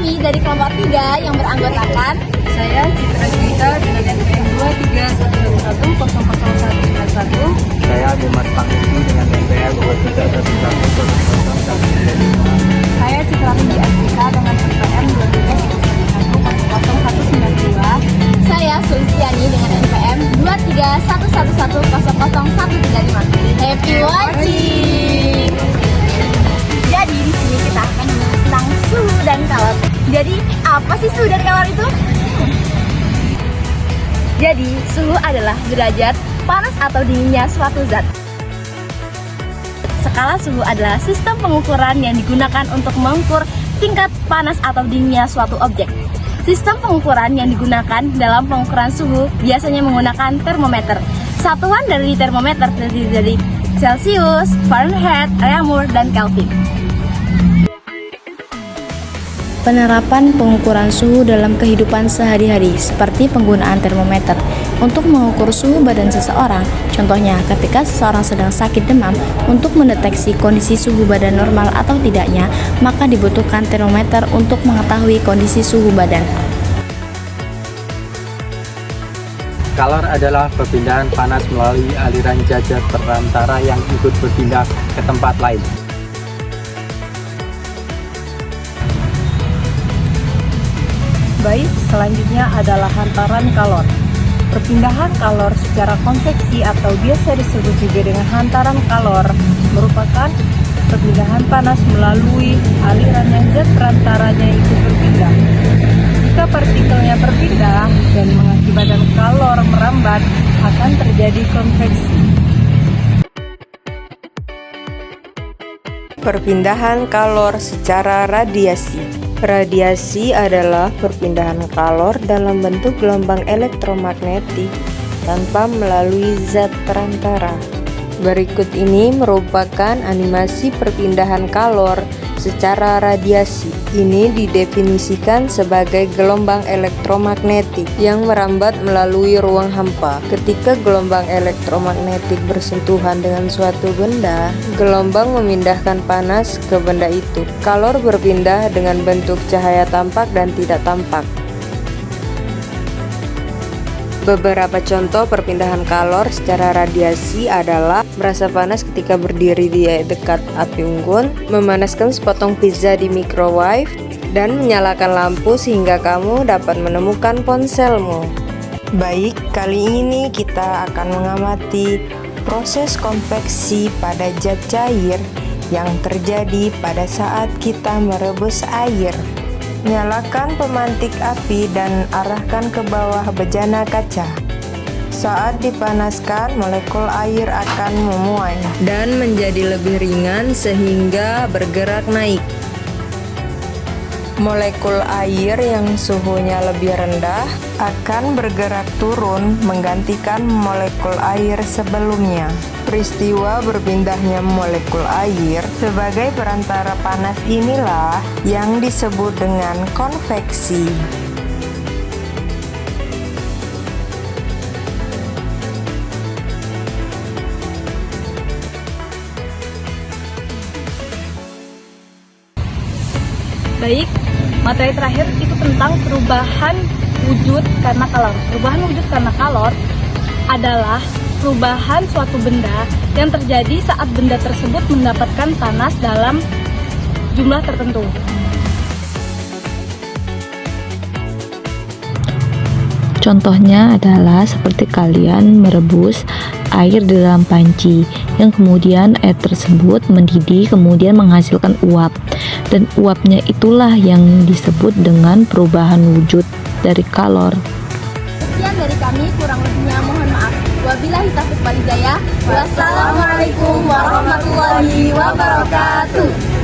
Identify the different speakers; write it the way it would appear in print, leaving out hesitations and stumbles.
Speaker 1: Sulfiani dari kelompok 3 yang beranggotakan
Speaker 2: Saya Citra Gita dengan NPM 23111000191.
Speaker 3: Saya Dimas Pangestu dengan NPM 23111000192.
Speaker 1: saya Citra Tinggi Astika dengan NPM 231100192. Saya Sulfiani dengan NPM 23111000135. Happy watching. Jadi di sini kita akan membahas tentang suhu dan kalor. Jadi apa sih suhu dan kalor itu? Jadi suhu adalah derajat panas atau dinginnya suatu zat. Skala suhu adalah sistem pengukuran yang digunakan untuk mengukur tingkat panas atau dinginnya suatu objek. Sistem pengukuran yang digunakan dalam pengukuran suhu biasanya menggunakan termometer. Satuan dari termometer terdiri dari Celcius, Fahrenheit, Reaumur, dan Kelvin.
Speaker 4: Penerapan pengukuran suhu dalam kehidupan sehari-hari seperti penggunaan termometer untuk mengukur suhu badan seseorang. Contohnya, ketika seseorang sedang sakit demam, untuk mendeteksi kondisi suhu badan normal atau tidaknya, maka dibutuhkan termometer untuk mengetahui kondisi suhu badan.
Speaker 3: Kalor adalah perpindahan panas melalui aliran zat perantara yang ikut berpindah ke tempat lain.
Speaker 2: Baik, selanjutnya adalah hantaran kalor. Perpindahan kalor secara konveksi atau biasa disebut juga dengan hantaran kalor merupakan perpindahan panas melalui aliran yang zat perantaranya ikut berpindah. Jika partikelnya berpindah dan mengakibatkan kalor merambat, akan terjadi konveksi. Perpindahan kalor secara radiasi. Radiasi adalah perpindahan kalor dalam bentuk gelombang elektromagnetik tanpa melalui zat perantara. Berikut ini merupakan animasi perpindahan kalor secara radiasi. Ini didefinisikan sebagai gelombang elektromagnetik yang merambat melalui ruang hampa. Ketika gelombang elektromagnetik bersentuhan dengan suatu benda, gelombang memindahkan panas ke benda itu. Kalor berpindah dengan bentuk cahaya tampak dan tidak tampak. Beberapa contoh perpindahan kalor secara radiasi adalah merasa panas ketika berdiri di dekat api unggun, memanaskan sepotong pizza di microwave, dan menyalakan lampu sehingga kamu dapat menemukan ponselmu. Baik, kali ini kita akan mengamati proses konveksi pada zat cair yang terjadi pada saat kita merebus air. Nyalakan pemantik api dan arahkan ke bawah bejana kaca. Saat dipanaskan, molekul air akan memuai dan menjadi lebih ringan sehingga bergerak naik. Molekul air yang suhunya lebih rendah akan bergerak turun menggantikan molekul air sebelumnya. Peristiwa berpindahnya molekul air sebagai perantara panas inilah yang disebut dengan konveksi.
Speaker 1: Baik, materi terakhir itu tentang perubahan wujud karena kalor. Perubahan wujud karena kalor adalah perubahan suatu benda yang terjadi saat benda tersebut mendapatkan panas dalam jumlah tertentu.
Speaker 5: Contohnya adalah seperti kalian merebus air di dalam panci yang kemudian air tersebut mendidih kemudian menghasilkan uap, dan uapnya itulah yang disebut dengan perubahan wujud dari kalor.
Speaker 1: Sekian dari kami, kurang lebihnya mohon maaf. Wabillahi taufiq wal hidayah. Wassalamualaikum warahmatullahi wabarakatuh.